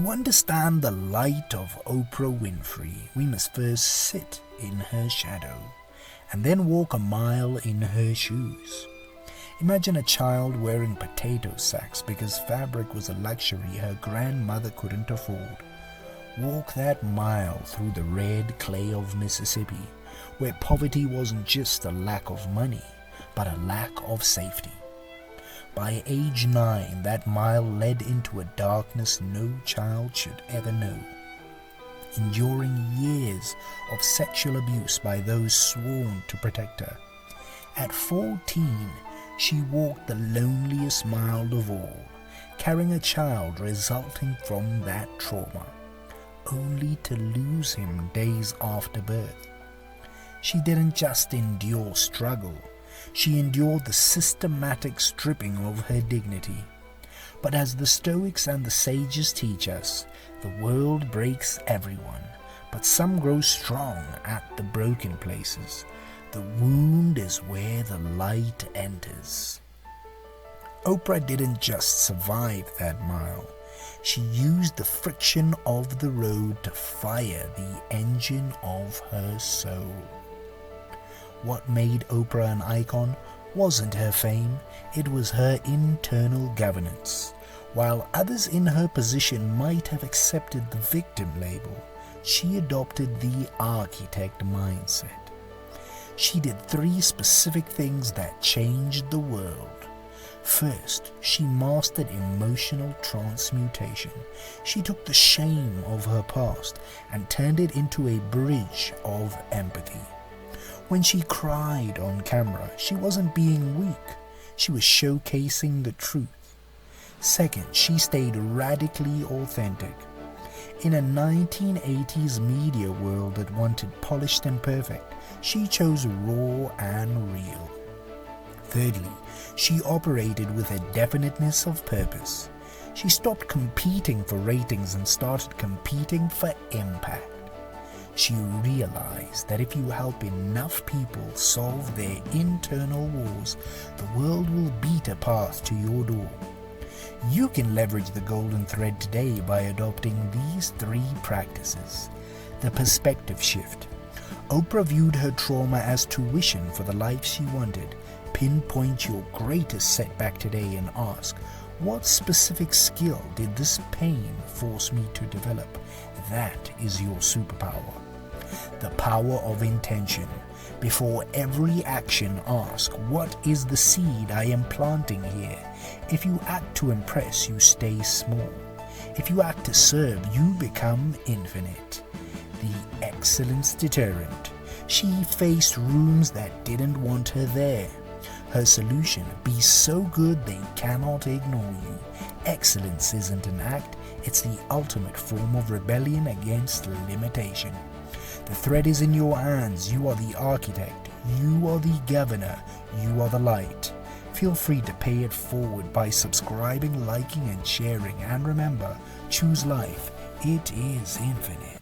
To understand the light of Oprah Winfrey, we must first sit in her shadow and then walk a mile in her shoes. Imagine a child wearing potato sacks because fabric was a luxury her grandmother couldn't afford. Walk that mile through the red clay of Mississippi, where poverty wasn't just a lack of money, but a lack of safety. By age 9, that mile led into a darkness no child should ever know, enduring years of sexual abuse by those sworn to protect her. At 14, she walked the loneliest mile of all, carrying a child resulting from that trauma, only to lose him days after birth. She didn't just endure struggle, she endured the systematic stripping of her dignity. But as the Stoics and the sages teach us, the world breaks everyone, but some grow strong at the broken places. The wound is where the light enters. Oprah didn't just survive that mile. She used the friction of the road to fire the engine of her soul. What made Oprah an icon wasn't her fame, it was her internal governance. While others in her position might have accepted the victim label, she adopted the architect mindset. She did 3 specific things that changed the world. First, she mastered emotional transmutation. She took the shame of her past and turned it into a bridge of empathy. When she cried on camera, she wasn't being weak. She was showcasing the truth. Second, she stayed radically authentic. In a 1980s media world that wanted polished and perfect, she chose raw and real. Thirdly, she operated with a definiteness of purpose. She stopped competing for ratings and started competing for impact. She realized that if you help enough people solve their internal wars, the world will beat a path to your door. You can leverage the golden thread today by adopting these 3 practices. The perspective shift. Oprah viewed her trauma as tuition for the life she wanted. Pinpoint your greatest setback today and ask, what specific skill did this pain force me to develop? That is your superpower. The power of intention. Before every action, ask, what is the seed I am planting here? If you act to impress, you stay small. If you act to serve, you become infinite. The excellence deterrent. She faced rooms that didn't want her there. Her solution, be so good they cannot ignore you. Excellence isn't an act, it's the ultimate form of rebellion against limitation. The thread is in your hands. You are the architect. You are the governor. You are the light. Feel free to pay it forward by subscribing, liking, and sharing. And remember, choose life. It is infinite.